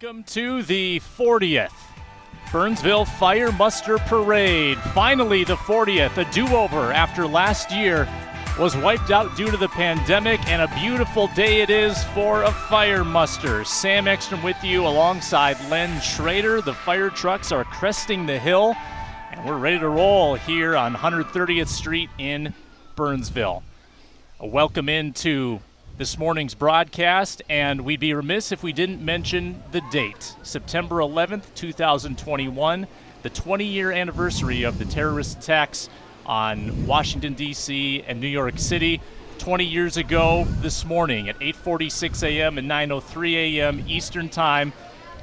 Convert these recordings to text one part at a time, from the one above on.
Welcome to the 40th Burnsville Fire Muster Parade. Finally the 40th, a do-over after last year was wiped out due to the pandemic, and a beautiful day it is for a fire muster. Sam Ekstrom with you alongside Len Schrader. The fire trucks are cresting the hill, and we're ready to roll here on 130th Street in Burnsville. A welcome into this morning's broadcast, and we'd be remiss if we didn't mention the date, September 11th, 2021, the 20-year anniversary of the terrorist attacks on Washington, D.C. and New York City. 20 years ago this morning at 8:46 a.m. and 9:03 a.m. Eastern Time,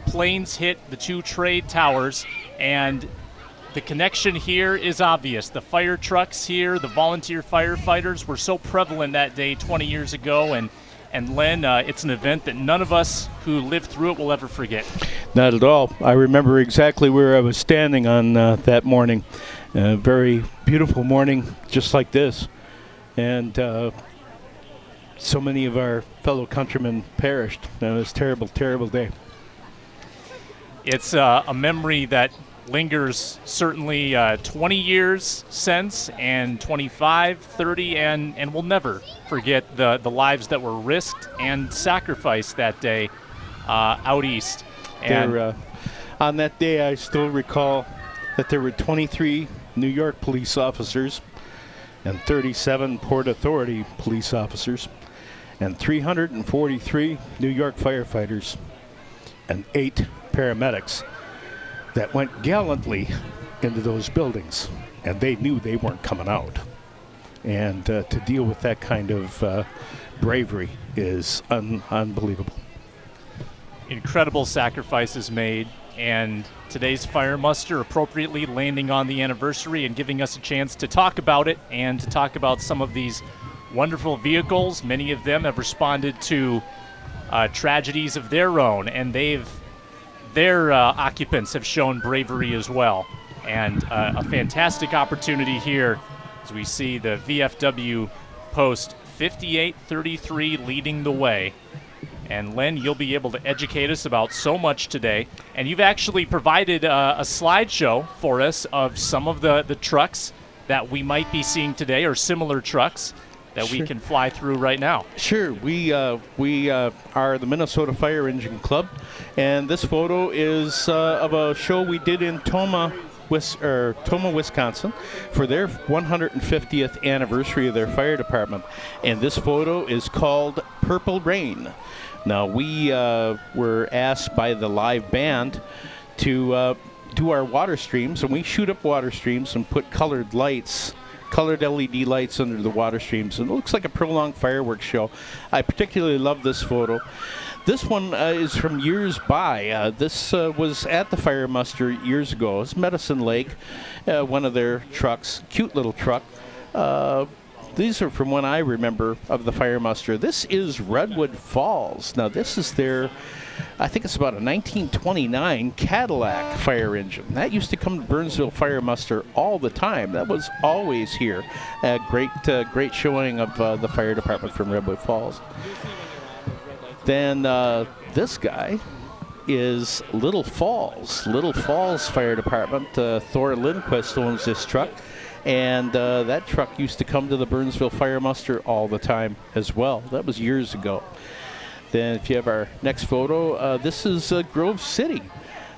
planes hit the two trade towers, and the connection here is obvious. The fire trucks here, the volunteer firefighters were so prevalent that day 20 years ago, and Len, it's an event that none of us who lived through it will ever forget. Not at all. I remember exactly where I was standing on that morning. A very beautiful morning, just like this. And so many of our fellow countrymen perished. It was a terrible, terrible day. It's a memory that lingers certainly 20 years since, and 25, 30, and we'll never forget the lives that were risked and sacrificed that day out east. And on that day, I still recall that there were 23 New York police officers and 37 Port Authority police officers and 343 New York firefighters and 8 paramedics that went gallantly into those buildings, and they knew they weren't coming out. And to deal with that kind of bravery is unbelievable. Incredible sacrifices made, and today's fire muster appropriately landing on the anniversary and giving us a chance to talk about it and to talk about some of these wonderful vehicles. Many of them have responded to tragedies of their own, and their occupants have shown bravery as well. And a fantastic opportunity here as we see the VFW post 5833 leading the way. And Len, you'll be able to educate us about so much today. And you've actually provided a slideshow for us of some of the trucks that we might be seeing today, or similar trucks that we can fly through right now. Sure. We are the Minnesota Fire Engine Club, and this photo is of a show we did in Tomah, Wisconsin, for their 150th anniversary of their fire department. And this photo is called Purple Rain. Now, we were asked by the live band to do our water streams, and we shoot up water streams and put colored LED lights under the water streams, and it looks like a prolonged fireworks show. I particularly love this photo. This one is from years by. This was at the fire muster years ago. It's Medicine Lake, one of their trucks, cute little truck. These are from when I remember of the fire muster. This is Redwood Falls. Now, this is their, I think it's about a 1929 Cadillac fire engine. That used to come to Burnsville Fire Muster all the time. That was always here. A great showing of the fire department from Redwood Falls. Then this guy is Little Falls. Little Falls Fire Department. Thor Lindquist owns this truck. And that truck used to come to the Burnsville Fire Muster all the time as well. That was years ago. Then if you have our next photo, this is Grove City.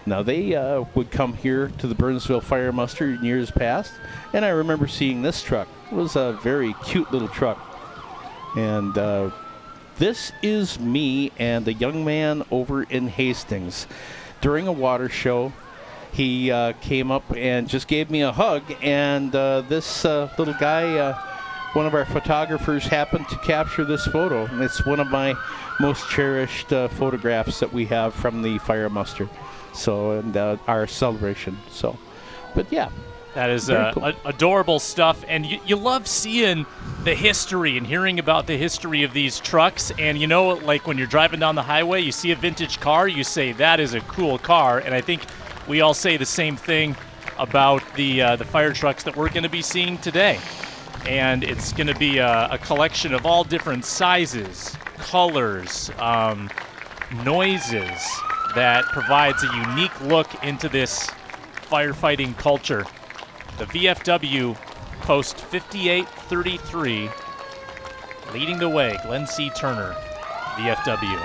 Now, they would come here to the Burnsville Fire Muster in years past, and I remember seeing this truck. It was a very cute little truck. And this is me and a young man over in Hastings. During a water show, he came up and just gave me a hug, and this little guy, one of our photographers, happened to capture this photo, and it's one of my most cherished photographs that we have from the fire muster, and our celebration. So, but yeah, that is cool. Adorable stuff, and you love seeing the history and hearing about the history of these trucks. And you know, like when you're driving down the highway, you see a vintage car, you say that is a cool car. And I think we all say the same thing about the fire trucks that we're going to be seeing today. And it's going to be a collection of all different sizes, colors, noises, that provides a unique look into this firefighting culture. The VFW post 58-33, leading the way, Glenn C. Turner, VFW.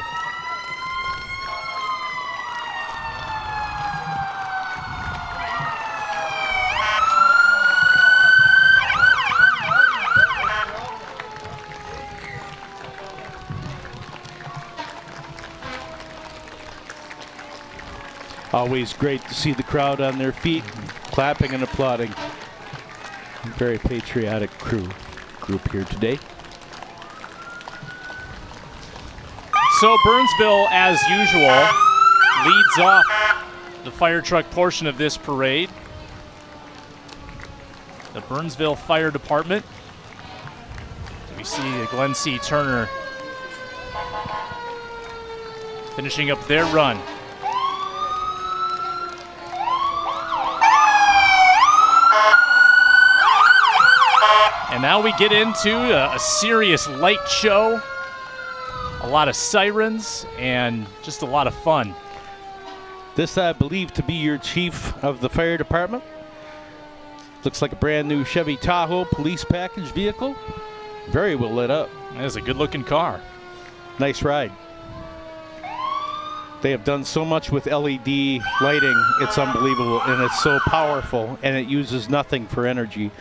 Always great to see the crowd on their feet, clapping and applauding. Very patriotic group here today. So Burnsville, as usual, leads off the fire truck portion of this parade. The Burnsville Fire Department. We see Glenn C. Turner finishing up their run. And now we get into a serious light show, a lot of sirens, and just a lot of fun. This I believe to be your chief of the fire department. Looks like a brand new Chevy Tahoe police package vehicle. Very well lit up. That is a good looking car. Nice ride. They have done so much with LED lighting, it's unbelievable, and it's so powerful, and it uses nothing for energy.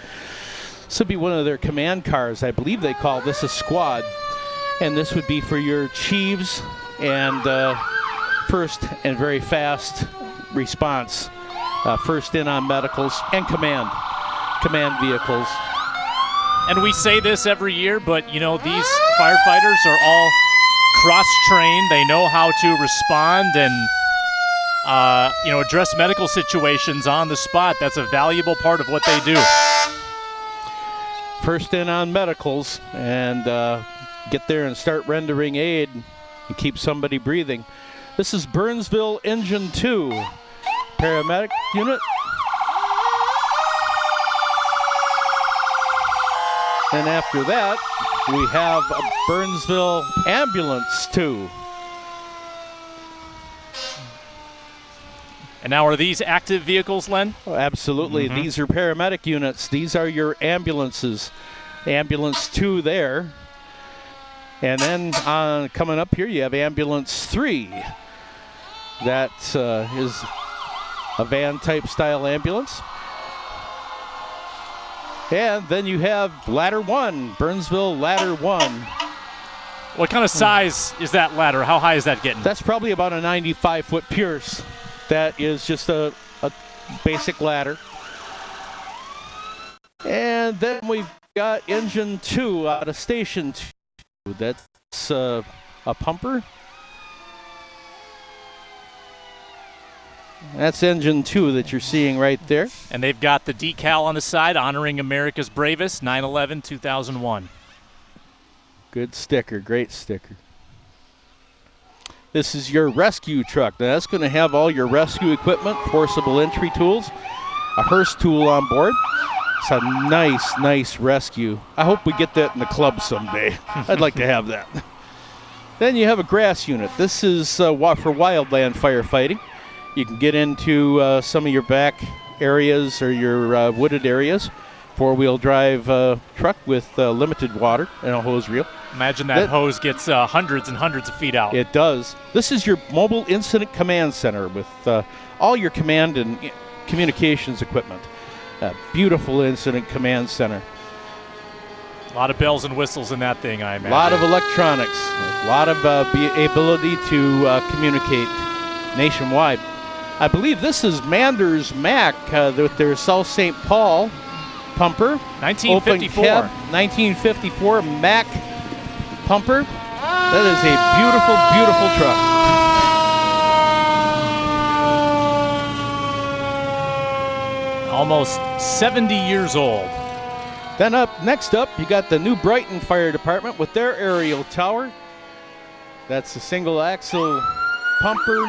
This would be one of their command cars. I believe they call this a squad. And this would be for your chiefs and first and very fast response. First in on medicals and command vehicles. And we say this every year, but you know, these firefighters are all cross-trained. They know how to respond and address medical situations on the spot. That's a valuable part of what they do. First in on medicals and get there and start rendering aid and keep somebody breathing. This is Burnsville Engine 2 Paramedic unit. And after that, we have a Burnsville Ambulance 2. And now, are these active vehicles, Len? Oh, absolutely. Mm-hmm. These are paramedic units. These are your ambulances. Ambulance 2 there. And then coming up here, you have Ambulance 3. That is a van-type style ambulance. And then you have Ladder 1, Burnsville Ladder 1. What kind of size is that ladder? How high is that getting? That's probably about a 95-foot Pierce. That is just a basic ladder. And then we've got Engine 2 out of Station 2. That's a pumper. That's Engine 2 that you're seeing right there. And they've got the decal on the side honoring America's Bravest, 9/11/2001. Good sticker, great sticker. This is your rescue truck. Now that's going to have all your rescue equipment, forcible entry tools, a hearse tool on board. It's a nice rescue. I hope we get that in the club someday. I'd like to have that. Then you have a grass unit. This is for wildland firefighting. You can get into some of your back areas or your wooded areas. Four-wheel drive truck with limited water and a hose reel. Imagine that hose gets hundreds and hundreds of feet out. It does. This is your mobile incident command center with all your command and communications equipment. Beautiful incident command center. A lot of bells and whistles in that thing, I imagine. A lot of electronics. A lot of ability to communicate nationwide. I believe this is Manders Mac with their South St. Paul pumper. 1954. Open cab, 1954 Mac pumper. That is a beautiful truck. Almost 70 years old. Then next up, you got the New Brighton Fire Department with their aerial tower. That's a single axle pumper.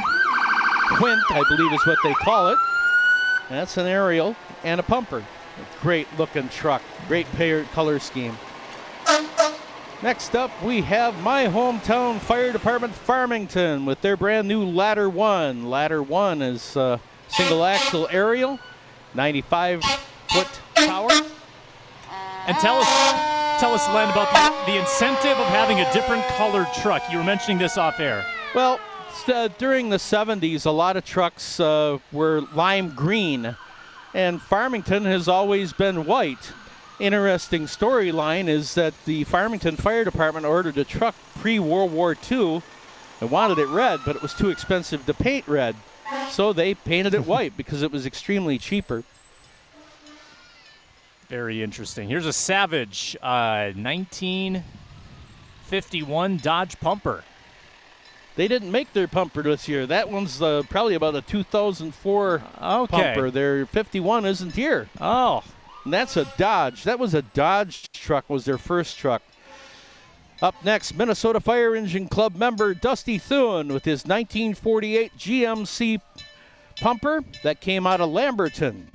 Quint, I believe is what they call it. That's an aerial and a pumper. A great looking truck. Great color scheme. Next up, we have my hometown fire department, Farmington, with their brand new Ladder 1. Ladder 1 is single axle aerial, 95-foot tower. And tell us, Len, about the incentive of having a different colored truck. You were mentioning this off air. Well, during the 70s, a lot of trucks were lime green, and Farmington has always been white. Interesting storyline is that the Farmington Fire Department ordered a truck pre-World War II and wanted it red, but it was too expensive to paint red. So they painted it white because it was extremely cheaper. Very interesting. Here's a Savage 1951 Dodge Pumper. They didn't make their pumper this year. That one's probably about a 2004 pumper. Their 51 isn't here. Oh. And that's a Dodge. That was a Dodge truck, was their first truck. Up next, Minnesota Fire Engine Club member Dusty Thune with his 1948 GMC pumper that came out of Lamberton.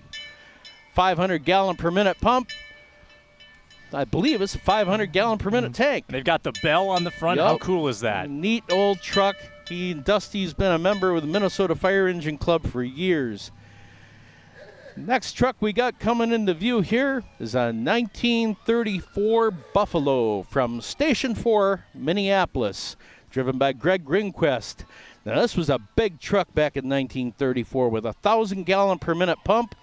500 gallon per minute pump. I believe it's a 500 gallon per minute tank. They've got the bell on the front. Yep. How cool is that? Neat old truck. Dusty's been a member with the Minnesota Fire Engine Club for years. Next truck we got coming into view here is a 1934 Buffalo from Station 4, Minneapolis, driven by Greg Grinquist. Now this was a big truck back in 1934 with a 1,000 gallon per minute pump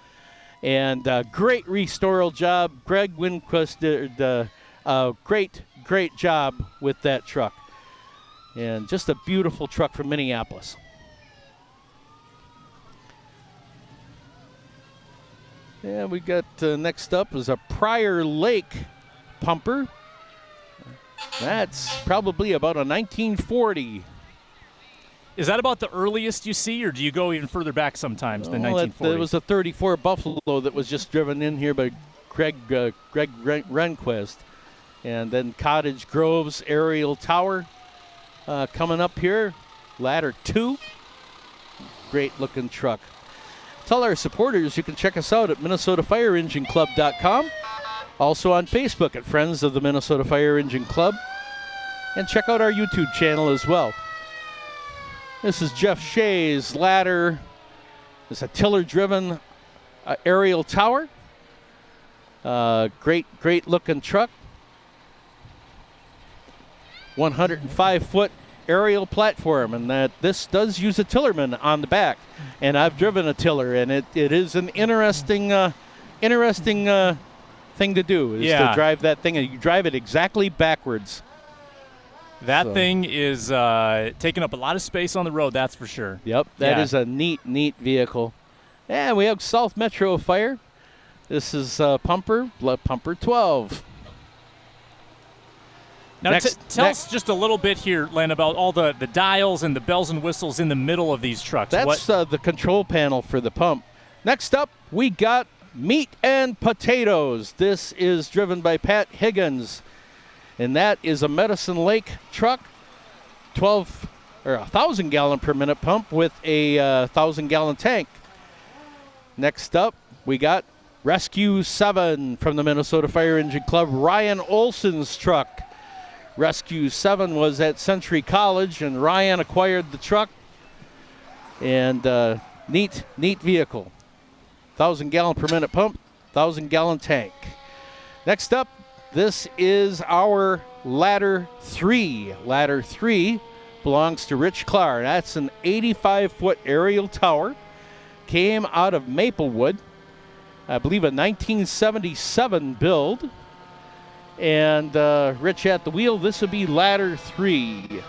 and a great restoral job. Greg Grinquist did a great job with that truck. And just a beautiful truck from Minneapolis. Yeah, we got next up is a Prior Lake pumper. That's probably about a 1940. Is that about the earliest you see, or do you go even further back sometimes than 1940? It was a 34 Buffalo that was just driven in here by Greg Renquist. And then Cottage Grove's aerial tower coming up here. Ladder 2. Great looking truck. Tell our supporters you can check us out at MinnesotaFireEngineClub.com. Also on Facebook at Friends of the Minnesota Fire Engine Club. And check out our YouTube channel as well. This is Jeff Shea's ladder. It's a tiller-driven aerial tower. Great looking truck. 105-foot aerial platform, and that this does use a tillerman on the back. And I've driven a tiller, and it is an interesting thing to do, is to drive that thing, and you drive it exactly backwards. That thing is taking up a lot of space on the road, that's for sure. Yep, that is a neat vehicle. And we have South Metro Fire. This is Pumper 12. Now, tell us just a little bit here, Len, about all the dials and the bells and whistles in the middle of these trucks. That's the control panel for the pump. Next up, we got Meat and Potatoes. This is driven by Pat Higgins, and that is a Medicine Lake truck, 1,000 gallon per minute pump with a 1,000 gallon tank. Next up, we got Rescue 7 from the Minnesota Fire Engine Club, Ryan Olson's truck. Rescue 7 was at Century College, and Ryan acquired the truck. And neat vehicle. 1,000 gallon per minute pump, 1,000 gallon tank. Next up, this is our Ladder 3. Ladder 3 belongs to Rich Clark. That's an 85-foot aerial tower. Came out of Maplewood. I believe a 1977 build. And Rich at the wheel. This would be Ladder 3.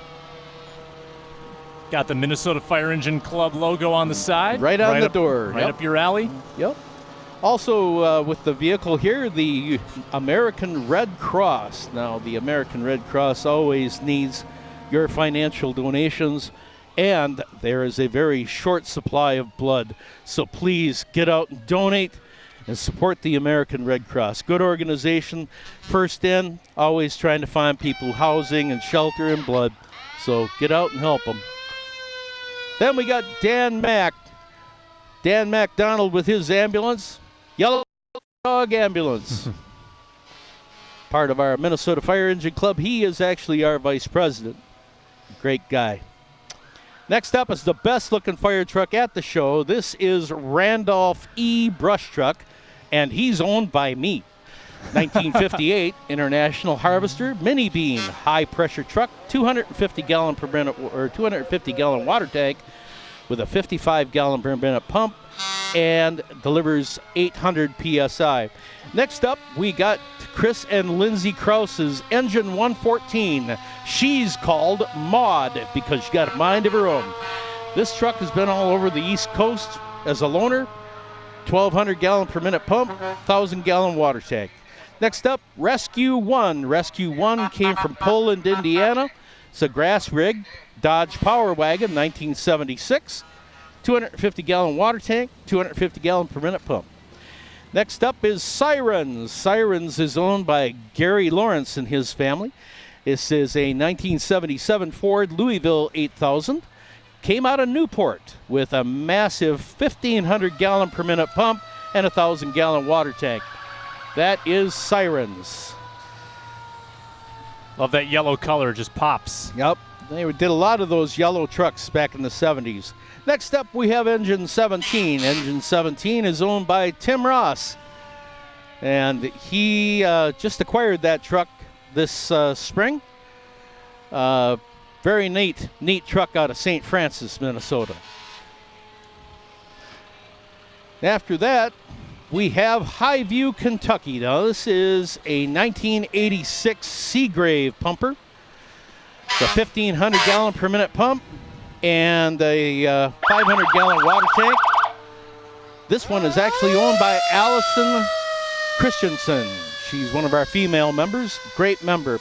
Got the Minnesota Fire Engine Club logo on the side. Right on the door. Right up your alley. Yep. Also with the vehicle here, the American Red Cross. Now, the American Red Cross always needs your financial donations, and there is a very short supply of blood. So please get out and donate and support the American Red Cross. Good organization. First in, always trying to find people housing and shelter and blood. So get out and help them. Then we got Dan MacDonald with his ambulance. Yellow Dog Ambulance. part of our Minnesota Fire Engine Club. He is actually our vice president. Great guy. Next up is the best-looking fire truck at the show. This is Randolph E. Brush Truck, and he's owned by me. 1958 International Harvester mini beam high-pressure truck, 250-gallon per minute or 250-gallon water tank with a 55-gallon per minute pump, and delivers 800 psi. Next up, we got Chris and Lindsey Krause's Engine 114. She's called Maud because she got a mind of her own. This truck has been all over the East Coast as a loaner. 1,200 gallon per minute pump, 1,000 gallon water tank. Next up, Rescue 1. Rescue 1 came from Poland, Indiana. It's a grass rig, Dodge Power Wagon, 1976. 250 gallon water tank, 250 gallon per minute pump. Next up is Sirens. Sirens is owned by Gary Lawrence and his family. This is a 1977 Ford Louisville 8000. Came out of Newport with a massive 1,500 gallon per minute pump and a 1,000 gallon water tank. That is Sirens. Love that yellow color, just pops. Yep, they did a lot of those yellow trucks back in the 70s. Next up, we have Engine 17. Engine 17 is owned by Tim Ross. And he just acquired that truck this spring. Very neat truck out of St. Francis, Minnesota. After that, we have Highview, Kentucky. Now, this is a 1986 Seagrave pumper. The 1,500 gallon per minute pump and a 500 gallon water tank. This one is actually owned by Allison Christensen. She's one of our female members, great member.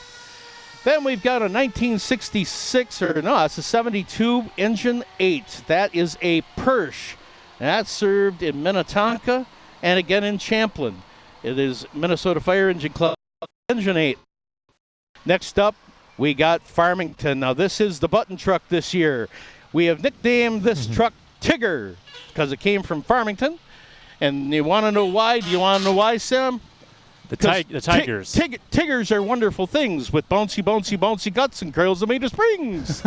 Then we've got a 1966, it's a 72 Engine 8. That is a Persh. That's served in Minnetonka and again in Champlin. It is Minnesota Fire Engine Club Engine 8. Next up, we got Farmington. Now, this is the button truck this year. We have nicknamed this truck Tigger because it came from Farmington. And you want to know why? Do you want to know why, Sam? The Tigers. Tiggers are wonderful things with bouncy guts and curls that made of springs.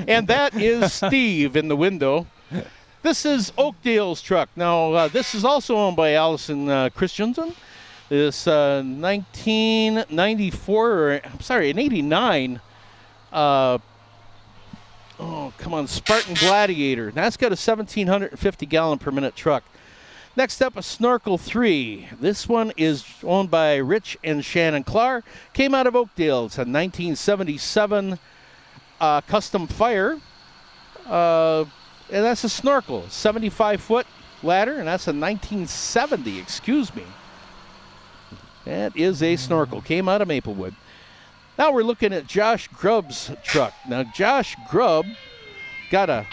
And that is Steve in the window. This is Oakdale's truck. Now, this is also owned by Allison Christensen. This 1994, in 89, Spartan Gladiator. That's got a 1,750 gallon per minute truck. Next up, a Snorkel 3. This one is owned by Rich and Shannon Clark. Came out of Oakdale. It's a 1977 Custom Fire. And that's a Snorkel, 75-foot ladder, and that's a 1970, excuse me. That is a Snorkel. Came out of Maplewood. Now we're looking at Josh Grubb's truck. Now, Josh Grubb got I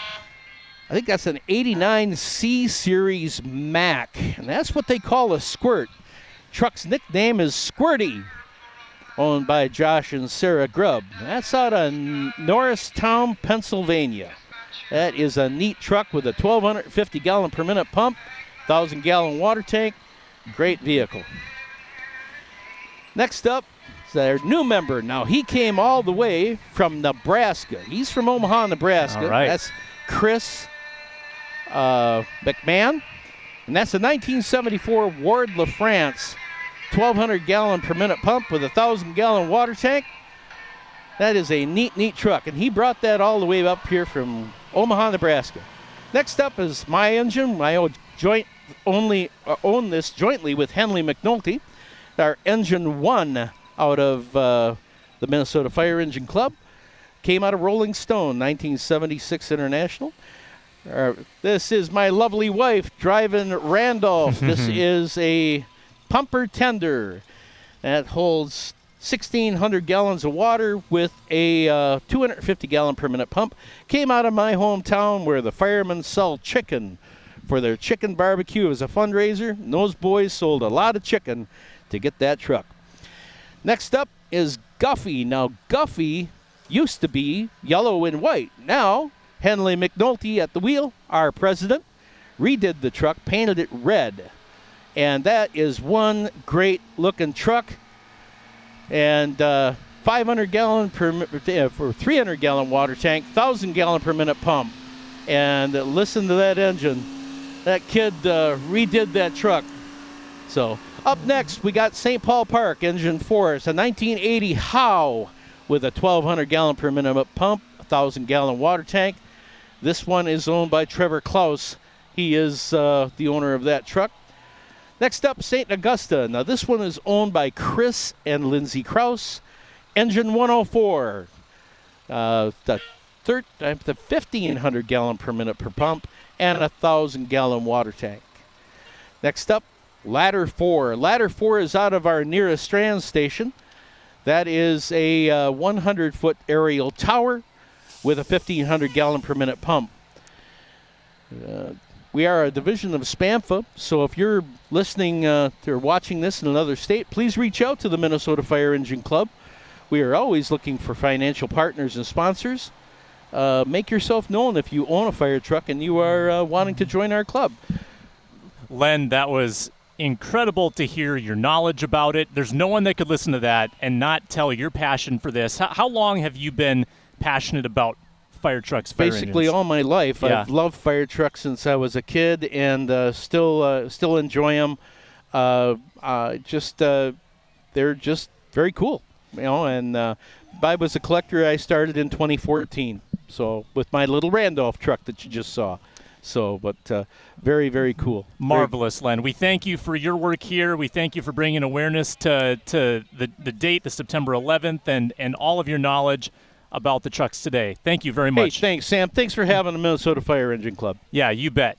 think that's an 89 C-Series Mac, and that's what they call a squirt. Truck's nickname is Squirty, owned by Josh and Sarah Grubb. That's out of Norristown, Pennsylvania. That is a neat truck with a 1,250 gallon per minute pump, 1,000 gallon water tank. Great vehicle. Next up is our new member. Now, he came all the way from Nebraska. He's from Omaha, Nebraska. All right. That's Chris McMahon. And that's a 1974 Ward LaFrance 1,200 gallon per minute pump with a 1,000 gallon water tank. That is a neat truck. And he brought that all the way up here from Omaha, Nebraska. Next up is my engine. I own this jointly with Henley McNulty. Our Engine 1 out of the Minnesota Fire Engine Club. Came out of Rolling Stone, 1976 International. This is my lovely wife driving Randolph. This is a pumper tender that holds 1,600 gallons of water with a 250 gallon per minute pump. Came out of my hometown where the firemen sell chicken for their chicken barbecue as a fundraiser. And those boys sold a lot of chicken to get that truck. Next up is Guffey. Now, Guffey used to be yellow and white. Now, Henley McNulty at the wheel, our president, redid the truck, painted it red. And that is one great looking truck. and 500 gallon for 300 gallon water tank, 1,000 gallon per minute pump. And listen to that engine. That kid redid that truck. So up next, we got St. Paul Park Engine 4. It's a 1980 Howe with a 1,200 gallon per minute pump, 1,000 gallon water tank. This one is owned by Trevor Krause. He is the owner of that truck. Next up, St. Augusta. Now this one is owned by Chris and Lindsey Krause. Engine 104. The 1,500 gallon per minute per pump and a 1,000 gallon water tank. Next up, Ladder 4. Ladder 4 is out of our nearest Strand station. That is a 100-foot aerial tower with a 1,500 gallon per minute pump. We are a division of SPAMFA, so if you're listening or watching this in another state, please reach out to the Minnesota Fire Engine Club. We are always looking for financial partners and sponsors. Make yourself known if you own a fire truck and you are wanting to join our club. Len, that was incredible to hear your knowledge about it. There's no one that could listen to that and not tell your passion for this. How long have you been passionate about fire trucks, fire Basically engines? all my life. Yeah. I've loved fire trucks since I was a kid and still enjoy them. They're just very cool, you know. And I was a collector. I started in 2014. So with my little Randolph truck that you just saw. So, but very, very cool. Marvelous, Len. We thank you for your work here. We thank you for bringing awareness to the date, the September 11th, and all of your knowledge about the trucks today. Thank you very much. Hey, thanks, Sam. Thanks for having the Minnesota Fire Engine Club. Yeah, you bet.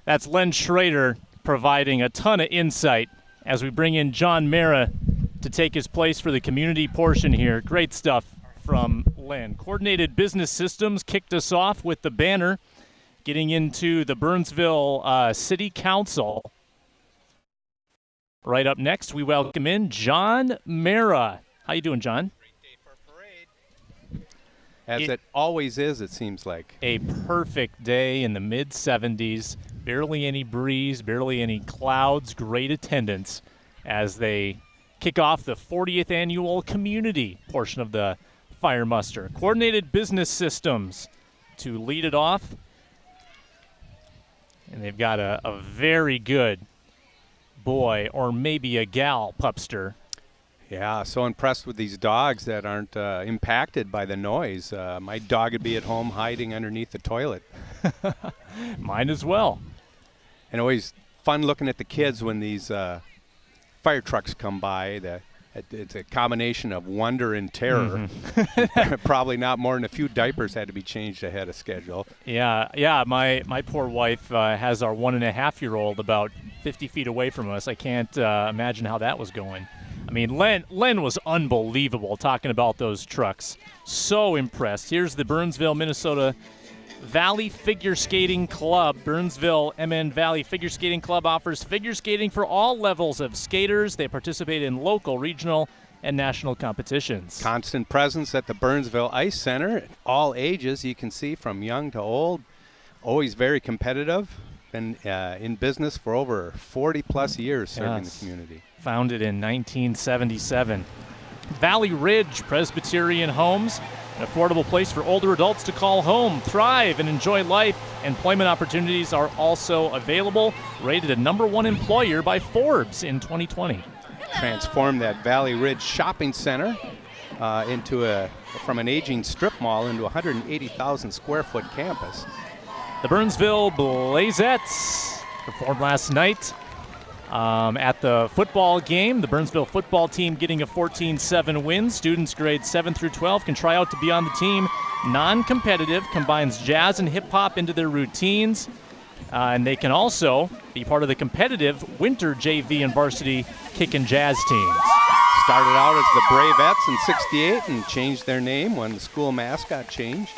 That's Len Schrader providing a ton of insight as we bring in John Mara to take his place for the community portion here. Great stuff from Len. Coordinated Business Systems kicked us off with the banner, getting into the Burnsville City Council. Right up next, we welcome in John Mara. How you doing, John? Great day for a parade. As it always is, it seems like. A perfect day in the mid-70s. Barely any breeze, barely any clouds. Great attendance as they kick off the 40th annual community portion of the Fire Muster. Coordinated Business Systems to lead it off. And they've got a very good boy or maybe a gal pupster. Yeah, so impressed with these dogs that aren't impacted by the noise. My dog would be at home hiding underneath the toilet. Mine as well. And always fun looking at the kids when these fire trucks come by. It's a combination of wonder and terror. Mm-hmm. Probably not more than a few diapers had to be changed ahead of schedule. Yeah. My poor wife has our 1.5-year-old about 50 feet away from us. I can't imagine how that was going. I mean, Len was unbelievable talking about those trucks. So impressed. Here's the Burnsville, Minnesota Valley Figure Skating Club. Burnsville MN Valley Figure Skating Club offers figure skating for all levels of skaters. They participate in local, regional, and national competitions. Constant presence at the Burnsville Ice Center. All ages, you can see, from young to old. Always very competitive. Been in business for over 40-plus years serving the community. Founded in 1977. Valley Ridge Presbyterian Homes. An affordable place for older adults to call home, thrive, and enjoy life. Employment opportunities are also available. Rated a #1 employer by Forbes in 2020. Transformed that Valley Ridge Shopping Center from an aging strip mall into a 180,000 square foot campus. The Burnsville Blazettes performed last night at the football game. The Burnsville football team getting a 14-7 win. Students grades 7 through 12 can try out to be on the team. Non-competitive, combines jazz and hip-hop into their routines. And they can also be part of the competitive winter JV and varsity kick and jazz teams. Started out as the Bravettes in '68 and changed their name when the school mascot changed.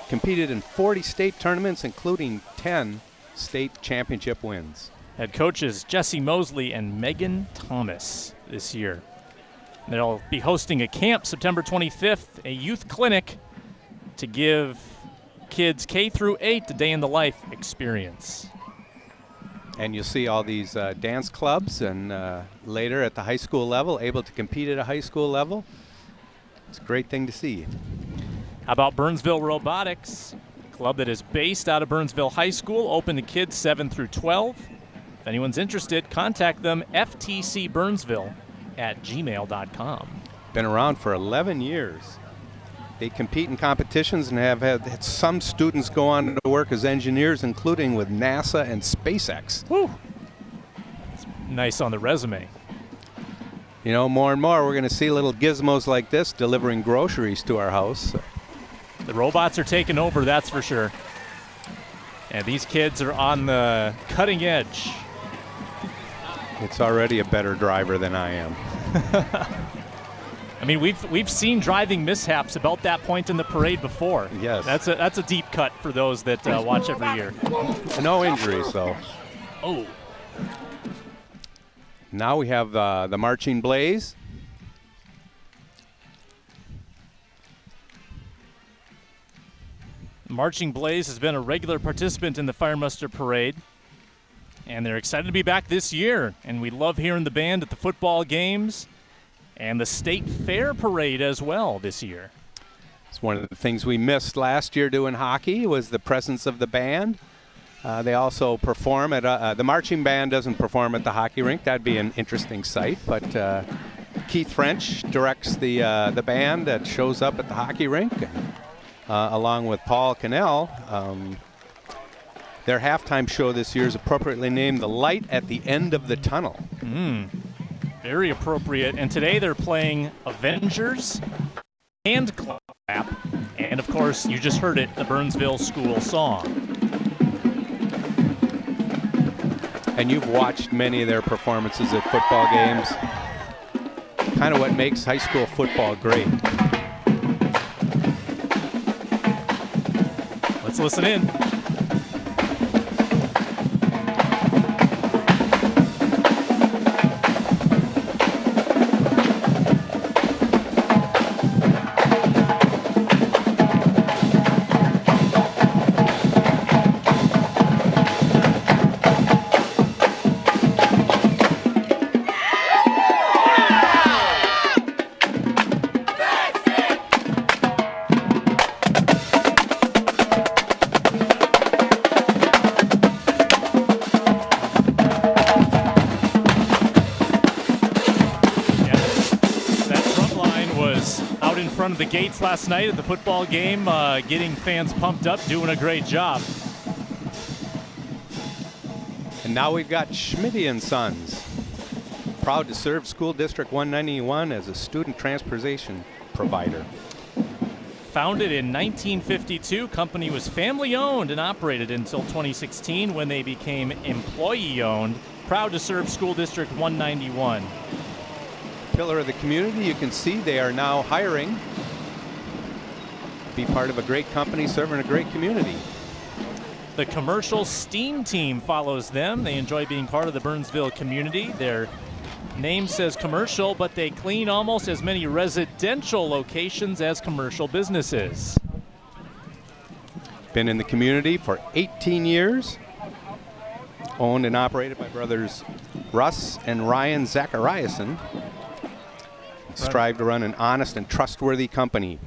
Competed in 40 state tournaments, including 10 state championship wins. Head coaches Jesse Mosley and Megan Thomas this year. They'll be hosting a camp September 25th, a youth clinic to give kids K through 8 a day in the life experience. And you'll see all these dance clubs, and later at the high school level, able to compete at a high school level. It's a great thing to see. How about Burnsville Robotics, a club that is based out of Burnsville High School, open to kids 7 through 12. If anyone's interested, contact them, ftcburnsville@gmail.com. Been around for 11 years. They compete in competitions and have had some students go on to work as engineers, including with NASA and SpaceX. Woo! It's nice on the resume. You know, more and more we're going to see little gizmos like this delivering groceries to our house. The robots are taking over, that's for sure. And these kids are on the cutting edge. It's already a better driver than I am. I mean, we've seen driving mishaps about that point in the parade before. Yes. That's a deep cut for those that watch every year. No injuries, though. Oh. Now we have the Marching Blaze. Marching Blaze has been a regular participant in the Fire Muster Parade, and they're excited to be back this year. And we love hearing the band at the football games and the State Fair Parade as well this year. It's one of the things we missed last year doing hockey was the presence of the band. They also perform at the marching band doesn't perform at the hockey rink. That'd be an interesting sight. But Keith French directs the band that shows up at the hockey rink, along with Paul Cannell. Their halftime show this year is appropriately named "The Light at the End of the Tunnel." Very appropriate. And today they're playing Avengers, Hand Clap, and of course, you just heard it, the Burnsville School Song. And you've watched many of their performances at football games. Kind of what makes high school football great. Let's listen in. Of the gates last night at the football game, getting fans pumped up, doing a great job. And now we've got Schmitty and Sons, proud to serve School District 191 as a student transportation provider. Founded in 1952, company was family owned and operated until 2016 when they became employee owned. Proud to serve School District 191. Pillar of the community, you can see they are now hiring. Be part of a great company serving a great community. The commercial STEAM team follows them. They enjoy being part of the Burnsville community. Their name says commercial, but they clean almost as many residential locations as commercial businesses. Been in the community for 18 years. Owned and operated by brothers Russ and Ryan Zachariason. Strive to run an honest and trustworthy company.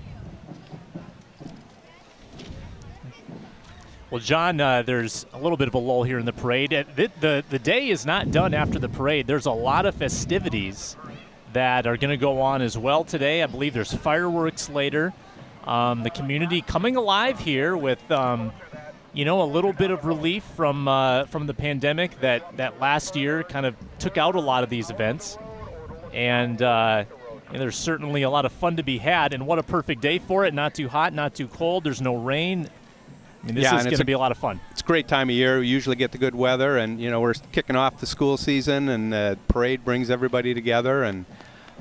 Well, John, there's a little bit of a lull here in the parade. The day is not done after the parade. There's a lot of festivities that are going to go on as well today. I believe there's fireworks later. The community coming alive here with, a little bit of relief from the pandemic that last year kind of took out a lot of these events. And there's certainly a lot of fun to be had. And what a perfect day for it. Not too hot, not too cold. There's no rain. I mean, this is going to be a lot of fun. It's a great time of year. We usually get the good weather, and we're kicking off the school season, and the parade brings everybody together, and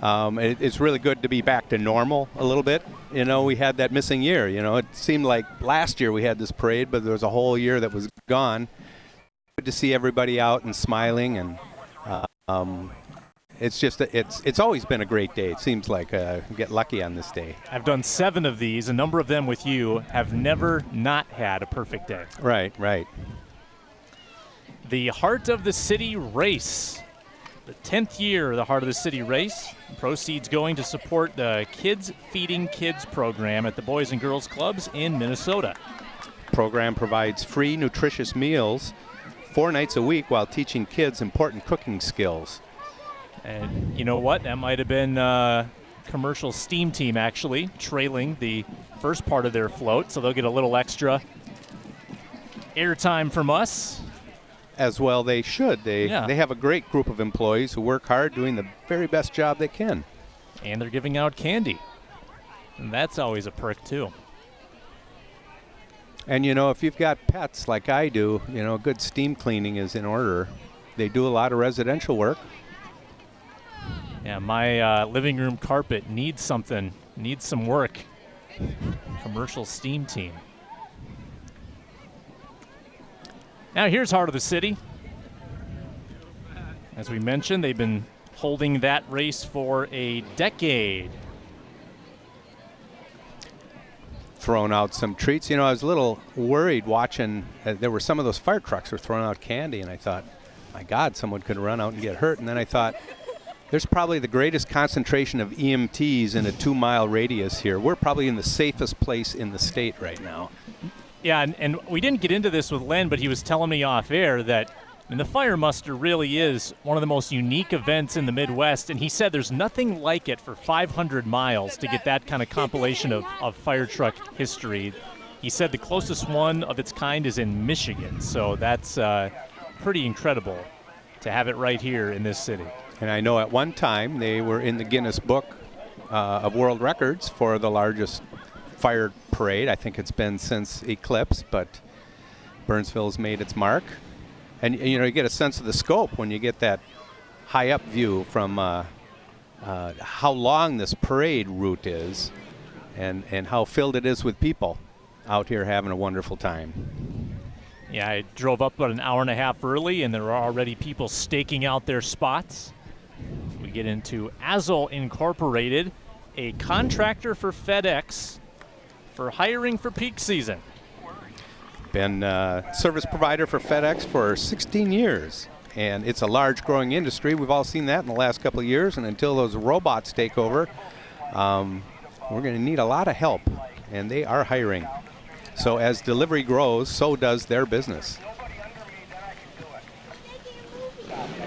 it's really good to be back to normal a little bit. We had that missing year. It seemed like last year we had this parade, but there was a whole year that was gone. Good to see everybody out and smiling, and it's always been a great day. It seems like we get lucky on this day. I've done 7 of these. A number of them with you have never not had a perfect day. Right. the Heart of the City Race. The 10th year of the Heart of the City Race. Proceeds going to support the Kids Feeding Kids program at the Boys and Girls Clubs in Minnesota. Program provides free, nutritious meals 4 nights a week while teaching kids important cooking skills. And you know what? That might have been commercial steam team actually trailing the first part of their float, so they'll get a little extra airtime from us. As well they should. They have a great group of employees who work hard doing the very best job they can. And they're giving out candy. And that's always a perk too. And you know, if you've got pets like I do, you know, good steam cleaning is in order. They do a lot of residential work. Yeah, my living room carpet needs something, needs some work. Commercial steam team. Now here's Heart of the City. As we mentioned, they've been holding that race for a decade. Thrown out some treats. You know, I was a little worried watching. There were some of those fire trucks were throwing out candy, and I thought, my God, someone could run out and get hurt. And then I thought, there's probably the greatest concentration of EMTs in a 2-mile radius here. We're probably in the safest place in the state right now. Yeah, and we didn't get into this with Len, but he was telling me off air that the fire muster really is one of the most unique events in the Midwest, and he said there's nothing like it for 500 miles to get that kind of compilation of fire truck history. He said the closest one of its kind is in Michigan, so that's pretty incredible to have it right here in this city. And I know at one time they were in the Guinness Book of World Records for the largest fire parade. I think it's been since Eclipse, but Burnsville's made its mark. And you know, you get a sense of the scope when you get that high up view from how long this parade route is and how filled it is with people out here having a wonderful time. Yeah, I drove up about an hour and a half early, and there are already people staking out their spots. We get into Azul Incorporated, a contractor for FedEx for hiring for peak season. Been service provider for FedEx for 16 years, and it's a large growing industry. We've all seen that in the last couple of years, and until those robots take over, we're going to need a lot of help, and they are hiring. So as delivery grows, so does their business.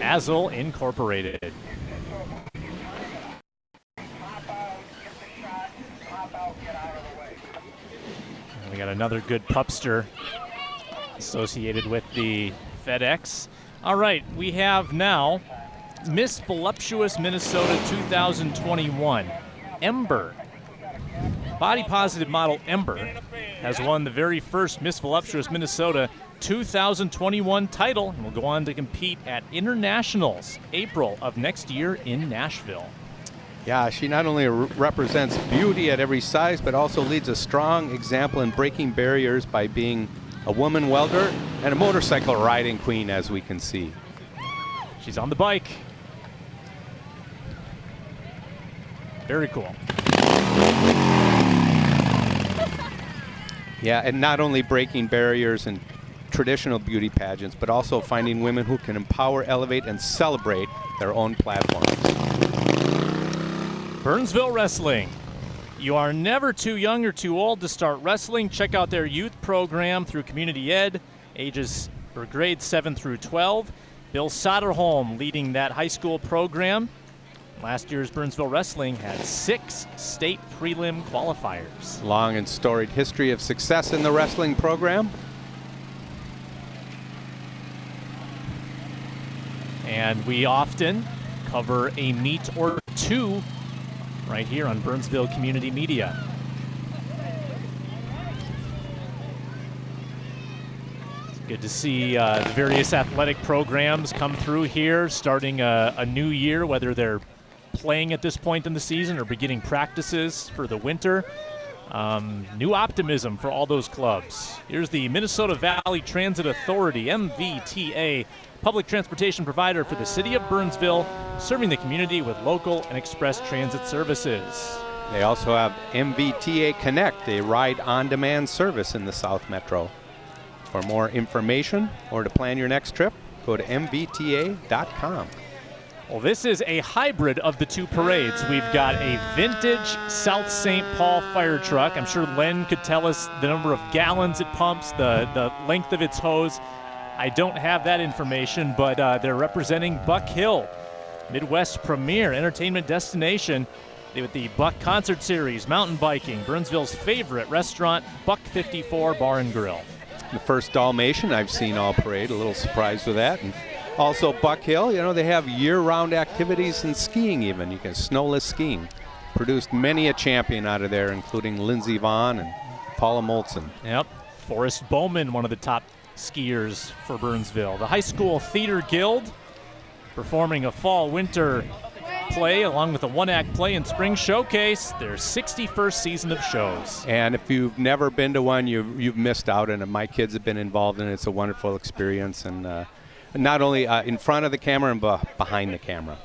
Azul Incorporated. And we got another good pupster associated with the FedEx. All right, we have now Miss Voluptuous Minnesota 2021, Ember. Body positive model Ember has won the very first Miss Voluptuous Minnesota 2021 title and will go on to compete at Internationals April of next year in Nashville. Yeah, she not only represents beauty at every size, but also leads a strong example in breaking barriers by being a woman welder and a motorcycle riding queen, as we can see. She's on the bike. Very cool. Yeah, and not only breaking barriers in traditional beauty pageants, but also finding women who can empower, elevate, and celebrate their own platforms. Burnsville Wrestling. You are never too young or too old to start wrestling. Check out their youth program through Community Ed, ages for grades 7 through 12. Bill Soderholm leading that high school program. Last year's Burnsville Wrestling had 6 state prelim qualifiers. Long and storied history of success in the wrestling program. And we often cover a meet or two right here on Burnsville Community Media. It's good to see the various athletic programs come through here, starting a new year, whether they're playing at this point in the season or beginning practices for the winter. New optimism for all those clubs. Here's the Minnesota Valley Transit Authority, MVTA, public transportation provider for the city of Burnsville, serving the community with local and express transit services. They also have MVTA Connect, a ride-on-demand service in the South Metro. For more information or to plan your next trip, Go to mvta.com. Well, this is a hybrid of the two parades. We've got a vintage South St. Paul fire truck. I'm sure Len could tell us the number of gallons it pumps, the length of its hose. I don't have that information, but they're representing Buck Hill, Midwest premier entertainment destination with the Buck Concert Series, mountain biking, Burnsville's favorite restaurant, Buck 54 Bar and Grill. The first Dalmatian I've seen all parade, a little surprised with that. And also Buck Hill, you know, they have year-round activities and skiing even. You can snowless skiing. Produced many a champion out of there, including Lindsey Vaughn and Paula Moltzen. Yep, Forrest Bowman, one of the top skiers for Burnsville. The High School Theater Guild performing a fall-winter play along with a one-act play and spring showcase, their 61st season of shows. And if you've never been to one, you've missed out, and my kids have been involved in it. It's a wonderful experience, and not only in front of the camera and behind the camera.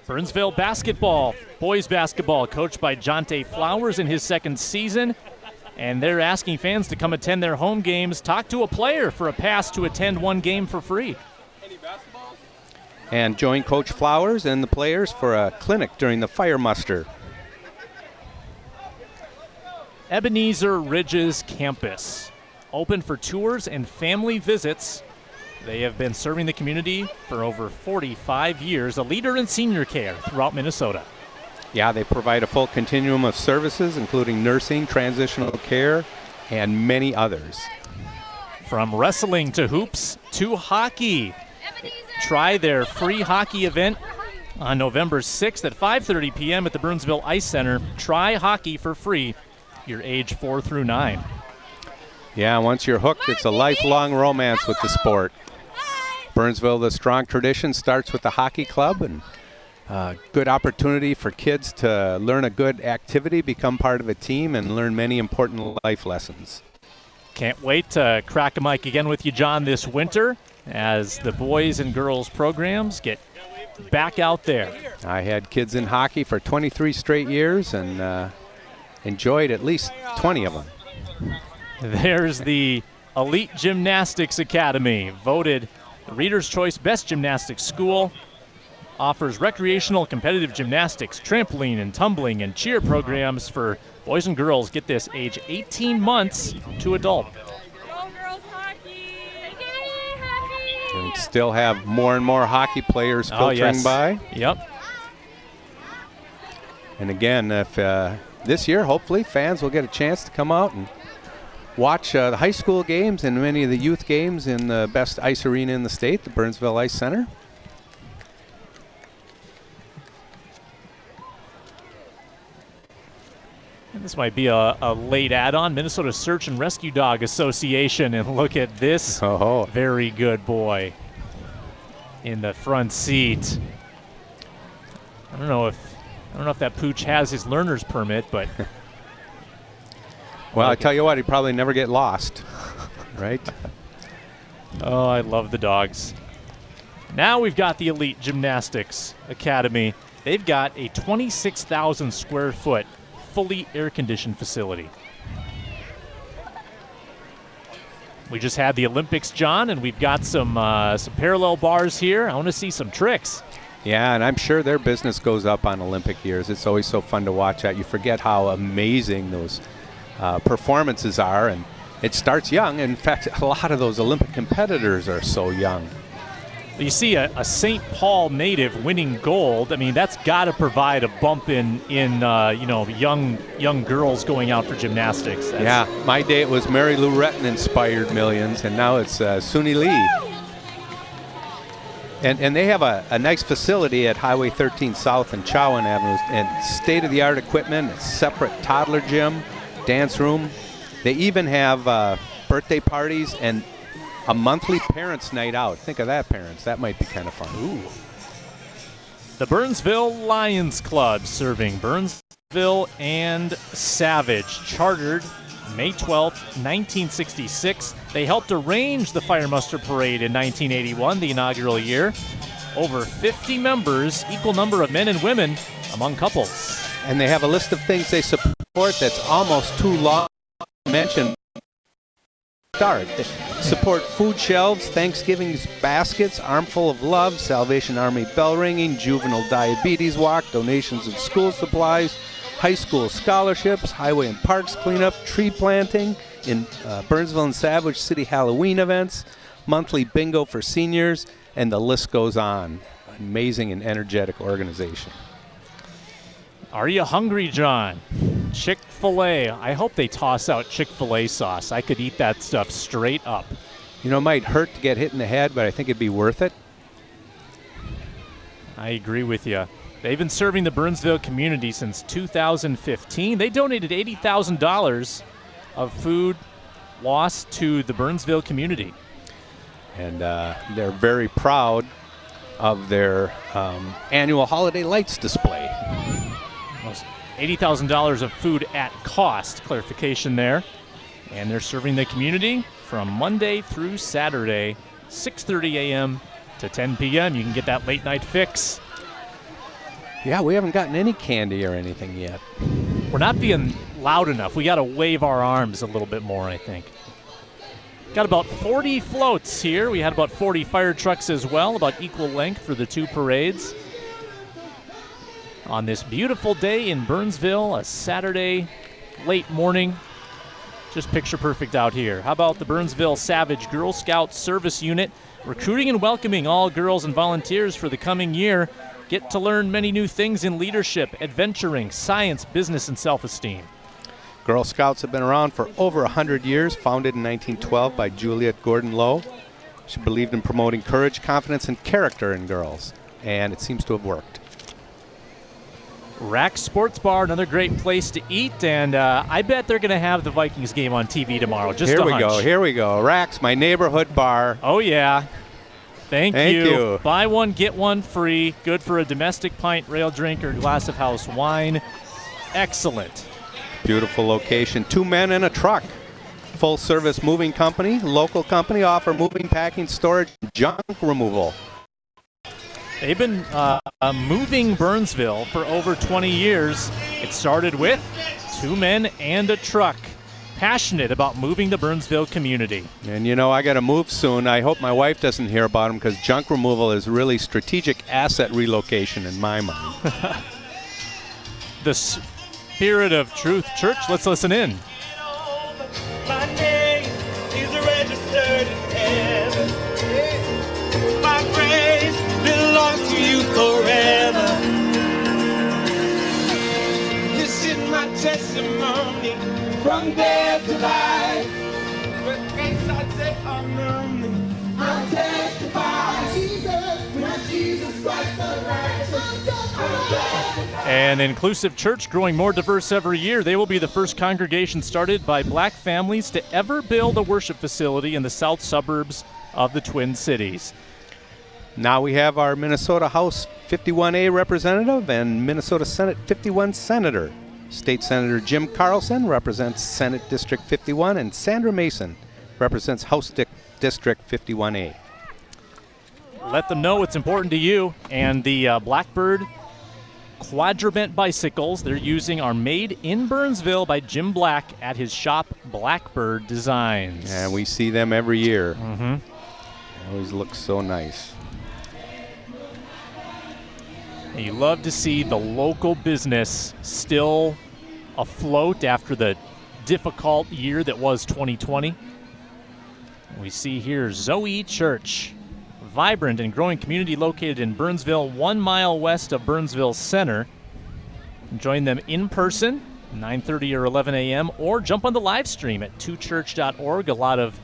Burnsville basketball, boys basketball, coached by Jonte Flowers in his second season, and they're asking fans to come attend their home games, talk to a player for a pass to attend one game for free. And join Coach Flowers and the players for a clinic during the fire muster. Ebenezer Ridges campus, open for tours and family visits. They have been serving the community for over 45 years, a leader in senior care throughout Minnesota. Yeah, they provide a full continuum of services, including nursing, transitional care, and many others. From wrestling to hoops to hockey. Try their free hockey event on November 6th at 5:30 p.m. at the Burnsville Ice Center. Try hockey for free. You're age 4 through 9. Yeah, once you're hooked, it's a lifelong romance with the sport. Burnsville, the strong tradition starts with the hockey club, and good opportunity for kids to learn a good activity, become part of a team, and learn many important life lessons. Can't wait to crack a mic again with you, John, this winter as the boys and girls programs get back out there. I had kids in hockey for 23 straight years and enjoyed at least 20 of them. There's the Elite Gymnastics Academy, voted the Reader's Choice Best Gymnastics School. Offers recreational competitive gymnastics, trampoline and tumbling and cheer programs for boys and girls. Get this, age 18 months to adult. And still have more and more hockey players filtering by. Yep. And again, if this year, hopefully, fans will get a chance to come out and watch the high school games and many of the youth games in the best ice arena in the state, the Burnsville Ice Center. And this might be a late add-on, Minnesota Search and Rescue Dog Association, and look at this very good boy in the front seat. I don't know if that pooch has his learner's permit, but well, I tell you what, he'd probably never get lost, right? Oh, I love the dogs. Now we've got the Elite Gymnastics Academy. They've got a 26,000 square foot fully air-conditioned facility. We just had the Olympics, John, and we've got some parallel bars here. I want to see some tricks. Yeah, and I'm sure their business goes up on Olympic years. It's always so fun to watch that. You forget how amazing those performances are, and it starts young. In fact, a lot of those Olympic competitors are so young. You see a St. Paul native winning gold. I mean, that's got to provide a bump in young girls going out for gymnastics. Yeah, my day it was Mary Lou Retton inspired millions, and now it's Suni Lee. And they have a nice facility at Highway 13 South and Chowan Avenue, and state-of-the-art equipment, a separate toddler gym, dance room. They even have birthday parties and a monthly parents' night out. Think of that, parents. That might be kind of fun. Ooh. The Burnsville Lions Club, serving Burnsville and Savage, chartered May 12th, 1966. They helped arrange the Fire Muster Parade in 1981, the inaugural year. Over 50 members, equal number of men and women among couples. And they have a list of things they support that's almost too long to mention. start. They support food shelves, Thanksgiving baskets, Armful of Love, Salvation Army bell ringing, juvenile diabetes walk, donations of school supplies, high school scholarships, highway and parks cleanup, tree planting, in Burnsville and Savage City Halloween events, monthly bingo for seniors, and the list goes on. Amazing and energetic organization. Are you hungry, John? Chick-fil-A. I hope they toss out Chick-fil-A sauce. I could eat that stuff straight up. You know, it might hurt to get hit in the head, but I think it'd be worth it. I agree with you. They've been serving the Burnsville community since 2015. They donated $80,000 of food lost to the Burnsville community. And they're very proud of their annual holiday lights display. $80,000 of food at cost, clarification there. And they're serving the community from Monday through Saturday, 6:30 a.m. to 10 p.m. You can get that late night fix. Yeah, we haven't gotten any candy or anything yet. We're not being loud enough. We got to wave our arms a little bit more, I think. Got about 40 floats here. We had about 40 fire trucks as well, about equal length for the two parades. On this beautiful day in Burnsville, a Saturday late morning. Just picture perfect out here. How about the Burnsville Savage Girl Scout Service Unit, recruiting and welcoming all girls and volunteers for the coming year. Get to learn many new things in leadership, adventuring, science, business, and self-esteem. Girl Scouts have been around for over 100 years, founded in 1912 by Juliet Gordon Lowe. She believed in promoting courage, confidence, and character in girls, and it seems to have worked. Rack Sports Bar, another great place to eat, and I bet they're going to have the Vikings game on TV tomorrow. Just Here a we hunch. go, here we go. Rack's, my neighborhood bar. Oh, yeah. Thank Thank you. Buy one, get one free. Good for a domestic pint, rail drink, or glass of house wine. Excellent. Beautiful location. 2 men and a truck. Full service moving company, local company, offer moving, packing, storage, junk removal. They've been moving Burnsville for over 20 years. It started with 2 men and a truck. Passionate about moving the Burnsville community. And you know, I got to move soon. I hope my wife doesn't hear about them because junk removal is really strategic asset relocation in my mind. The Spirit of Truth Church, let's listen in. My name is registered in heaven. My praise belongs to you forever. This is my testimony from death to life. But things I say are known. I testify. Jesus, my Jesus Christ the righteous. An inclusive church growing more diverse every year. They will be the first congregation started by black families to ever build a worship facility in the south suburbs of the Twin Cities. Now we have our Minnesota House 51A representative and Minnesota Senate 51 senator. State Senator Jim Carlson represents Senate District 51, and Sandra Mason represents House District 51A. Let them know it's important to you. And the Blackbird Quadrabent bicycles they're using are made in Burnsville by Jim Black at his shop, Blackbird Designs. And we see them every year. Mm-hmm. They always look so nice. You love to see the local business still afloat after the difficult year that was 2020. We see here Zoe Church, vibrant and growing community located in Burnsville, 1 mile west of Burnsville Center. Join them in person, 9:30 or 11 a.m., or jump on the live stream at 2church.org. A lot of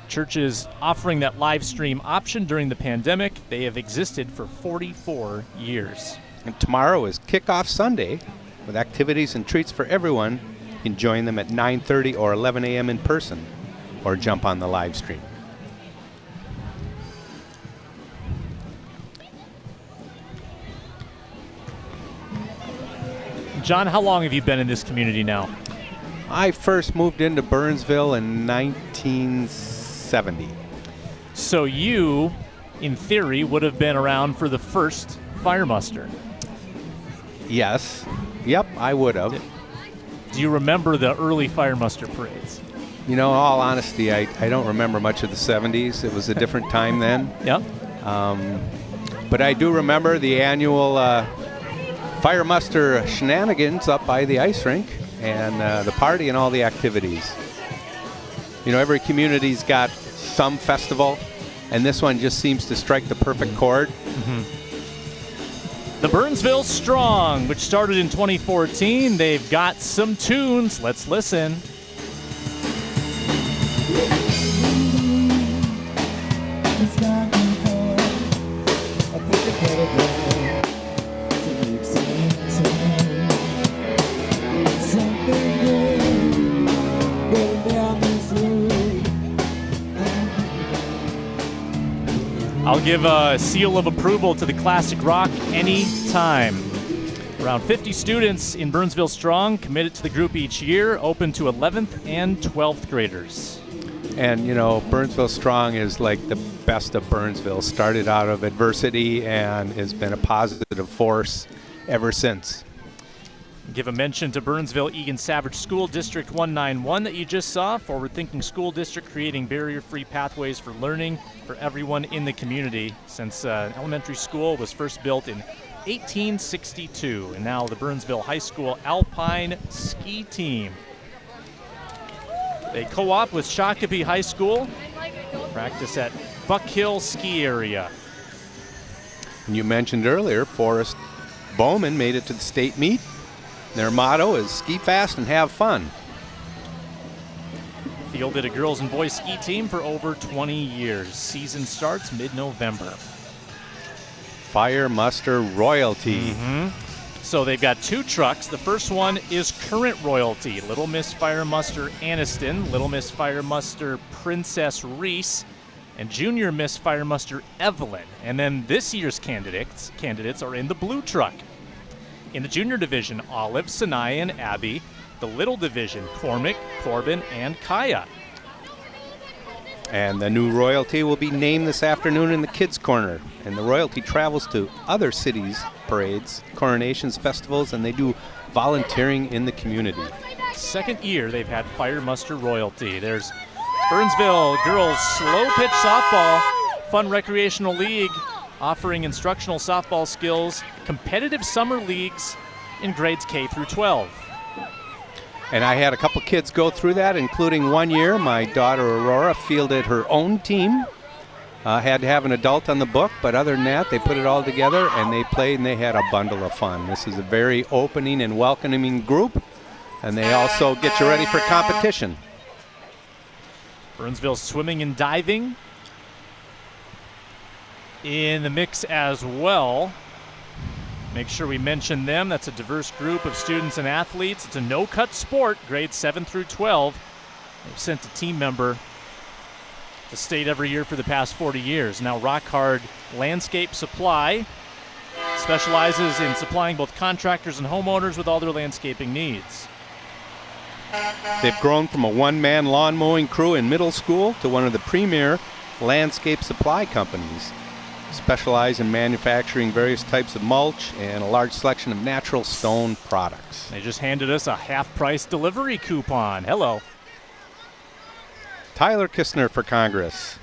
churches offering that live stream option during the pandemic. They have existed for 44 years. And tomorrow is Kickoff Sunday with activities and treats for everyone. You can join them at 9:30 or 11 a.m. in person or jump on the live stream. John, how long have you been in this community now? I first moved into Burnsville in 1970. So you, in theory, would have been around for the first fire muster. Yes. Yep, I would have. Do you remember the early fire muster parades? You know, in all honesty, I don't remember much of the 70s. It was a different time then. Yep. But I do remember the annual fire muster shenanigans up by the ice rink and the party and all the activities. You know, every community's got some festival, and this one just seems to strike the perfect chord. The Burnsville Strong, which started in 2014. They've got some tunes. Let's listen. I'll give a seal of approval to the classic rock anytime. Around 50 students in Burnsville Strong committed to the group each year, open to 11th and 12th graders. And, you know, Burnsville Strong is like the best of Burnsville. Started out of adversity and has been a positive force ever since. Give a mention to Burnsville Egan Savage School District 191 that you just saw. Forward-thinking school district creating barrier-free pathways for learning for everyone in the community since elementary school was first built in 1862. And now the Burnsville High School Alpine Ski Team. They co-op with Shakopee High School. Practice at Buck Hill Ski Area. And you mentioned earlier, Forrest Bowman made it to the state meet. Their motto is ski fast and have fun. Fielded a girls and boys ski team for over 20 years. Season starts mid-November. Fire muster royalty. So they've got two trucks. The first one is current royalty. Little Miss Fire Muster Aniston, Little Miss Fire Muster Princess Reese, and Junior Miss Fire Muster Evelyn. And then this year's candidates are in the blue truck. In the junior division, Olive, Sanaya, and Abby. The little division, Cormac, Corbin, and Kaya. And the new royalty will be named this afternoon in the Kids Corner. And the royalty travels to other cities' parades, coronations, festivals, and they do volunteering in the community. Second year they've had Fire Muster royalty. There's Burnsville Girls Slow Pitch Softball, Fun Recreational League, offering instructional softball skills, competitive summer leagues in grades K through 12. And I had a couple kids go through that, including one year my daughter Aurora fielded her own team. Had to have an adult on the book, but other than that, they put it all together and they played and they had a bundle of fun. This is a very opening and welcoming group, and they also get you ready for competition. Burnsville Swimming and Diving in the mix as well. Make sure we mention them. That's a diverse group of students and athletes. It's a no-cut sport, grades 7 through 12. They've sent a team member to state every year for the past 40 years. Now Rock Hard Landscape Supply specializes in supplying both contractors and homeowners with all their landscaping needs. They've grown from a one-man lawn mowing crew in middle school to one of the premier landscape supply companies. Specialize in manufacturing various types of mulch and a large selection of natural stone products. They just handed us a half-price delivery coupon. Hello. Tyler Kistner for Congress.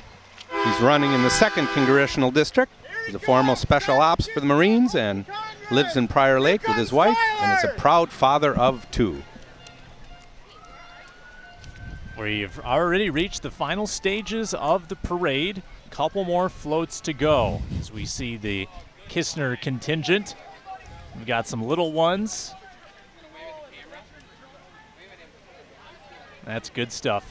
He's running in the 2nd Congressional District. He's a former special ops for the Marines and lives in Prior Lake with his wife and is a proud father of 2. We've already reached the final stages of the parade. Couple more floats to go as we see the Kistner contingent. We've got some little ones. That's good stuff.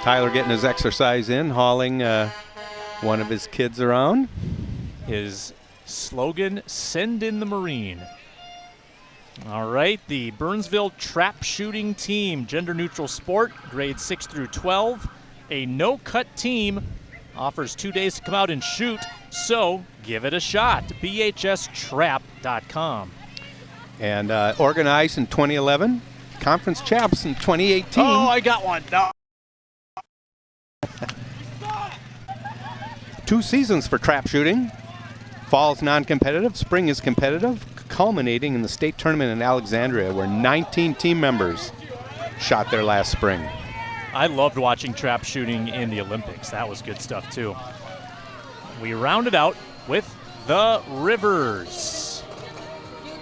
Tyler getting his exercise in, hauling one of his kids around. His slogan, send in the Marine. All right, the Burnsville Trap Shooting Team, gender-neutral sport, grades 6 through 12. A no-cut team offers 2 days to come out and shoot, so give it a shot. BHStrap.com. And organized in 2011, conference champs in 2018. Oh, I got one. No. 2 seasons for trap shooting. Fall's non-competitive, spring is competitive. culminating in the state tournament in Alexandria, where 19 team members shot there last spring. I loved watching trap shooting in the Olympics. That was good stuff, too. We rounded out with the Rivers,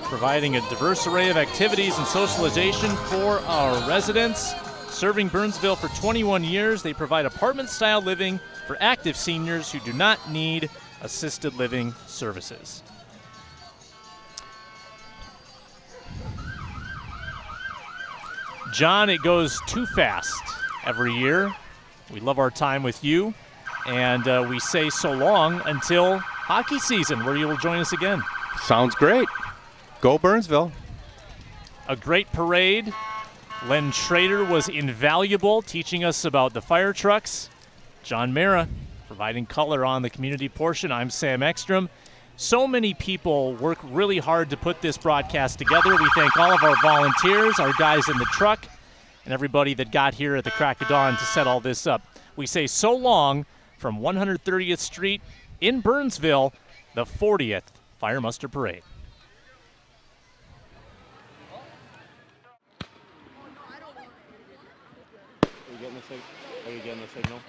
providing a diverse array of activities and socialization for our residents. Serving Burnsville for 21 years, they provide apartment-style living for active seniors who do not need assisted living services. John, it goes too fast every year. We love our time with you, and we say so long until hockey season, where you will join us again. Sounds great. Go Burnsville. A great parade. Len Schrader was invaluable, teaching us about the fire trucks. John Mara providing color on the community portion. I'm Sam Ekstrom. So many people work really hard to put this broadcast together. We thank all of our volunteers, our guys in the truck, and everybody that got here at the crack of dawn to set all this up. We say so long from 130th Street in Burnsville, the 40th Fire Muster Parade. Are you getting the signal?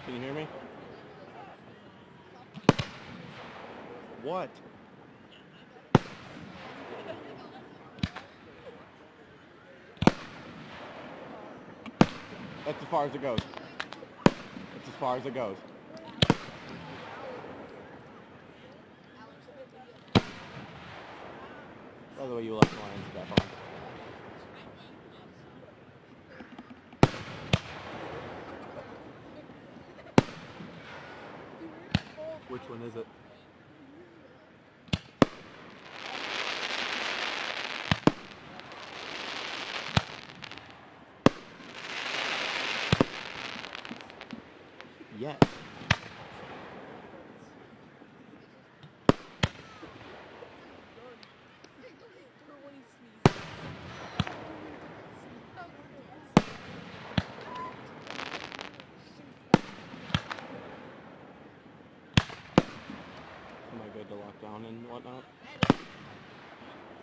Can you hear me? What? That's as far as it goes. That's as far as it goes. By the way, you left the lines back on. Which one is it? Yes. Am I good to lock down and whatnot?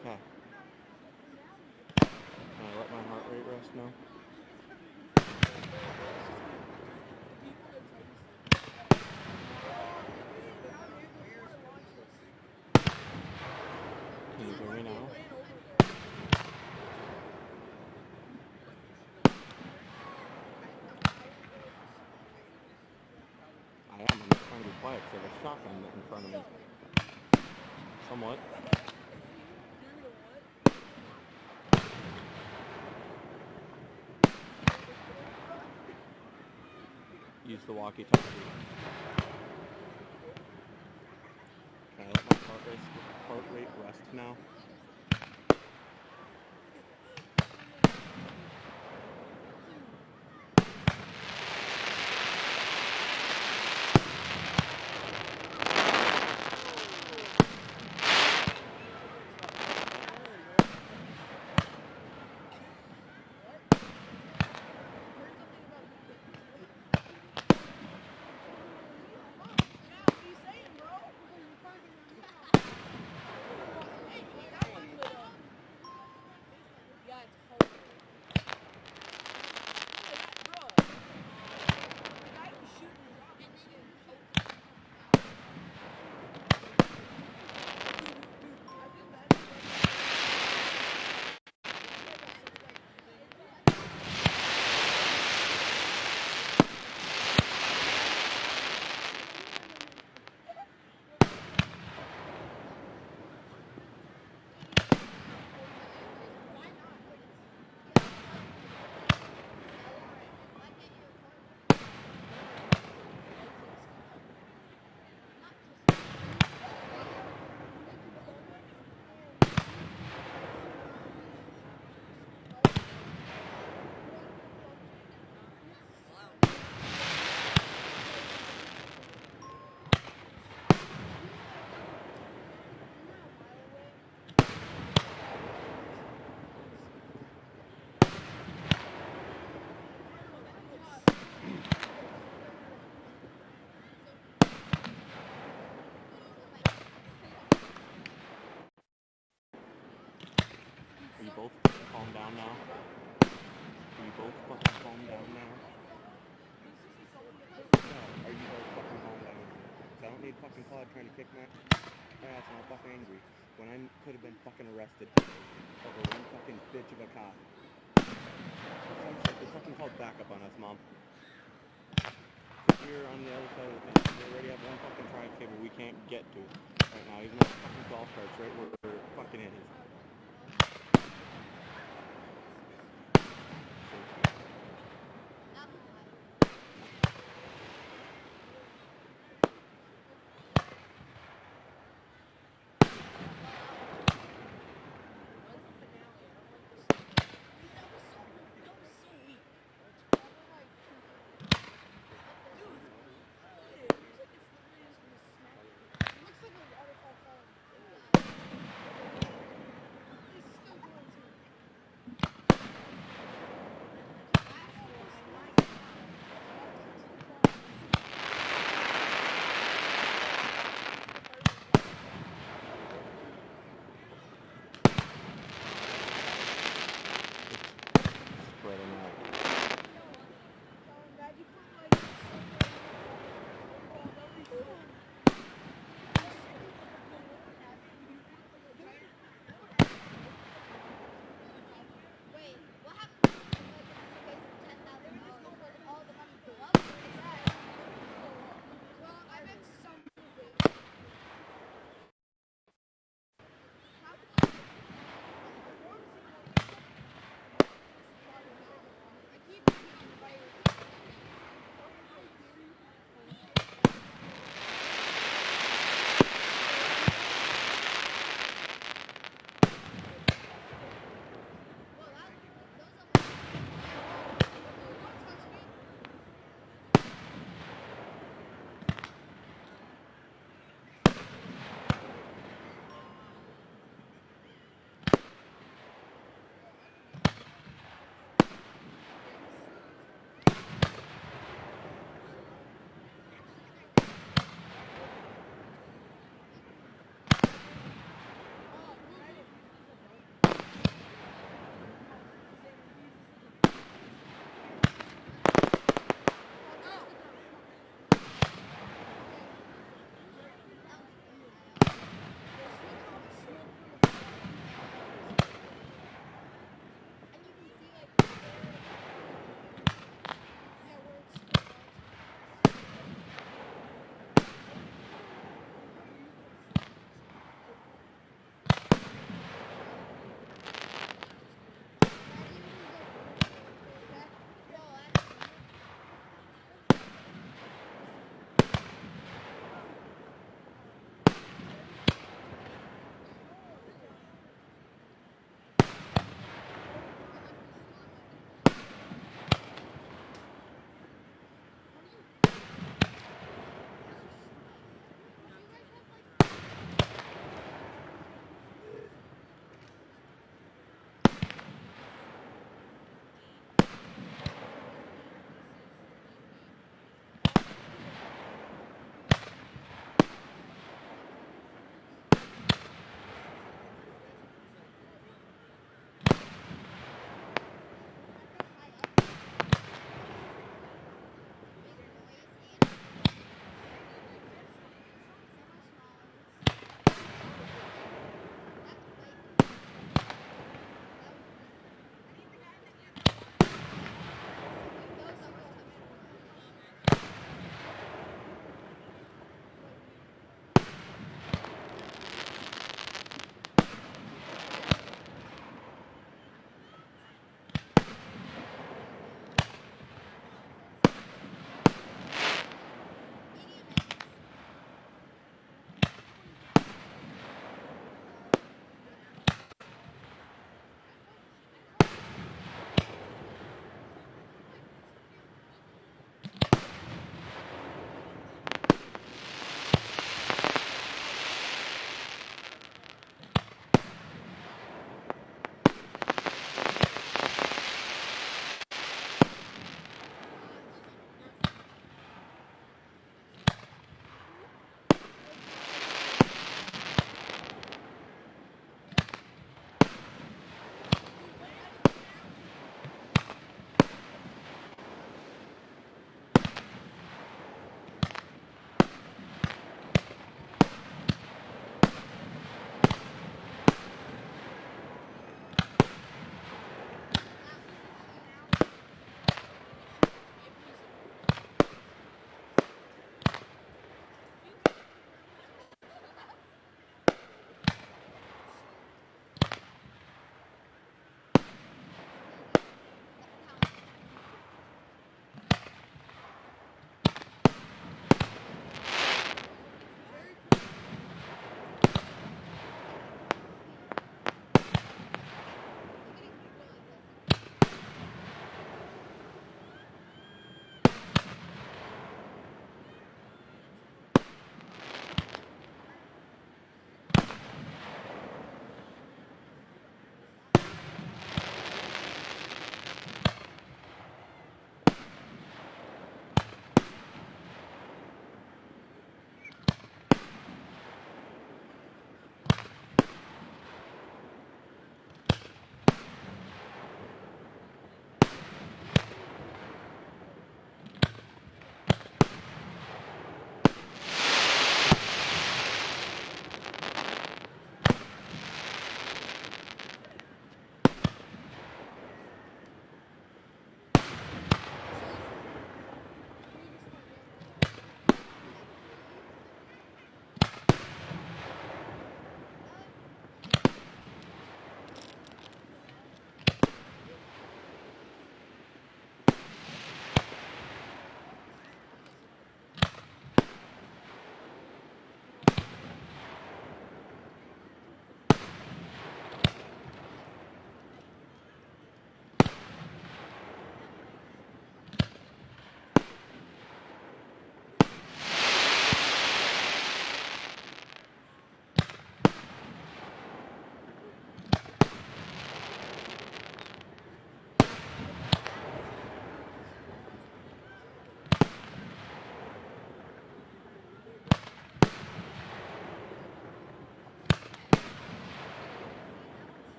Okay. Can I let my heart rate rest now? Can you hear me now? I am. I'm trying to be quiet because there's a shotgun in front of me. Somewhat. Use the walkie-talkie. Can I let my heart rate rest now? calm down now? Can you both fucking calm down now? Yeah, are you guys fucking calm down? 'Cause I don't need fucking Claude trying to kick my ass and I'm fucking angry when I could have been fucking arrested over one fucking bitch of a cop. They fucking called backup on us, Mom. We're on the other side of the fence. We already have one fucking tribe cable we can't get to right now, even though the fucking golf cart's right where we're fucking it is.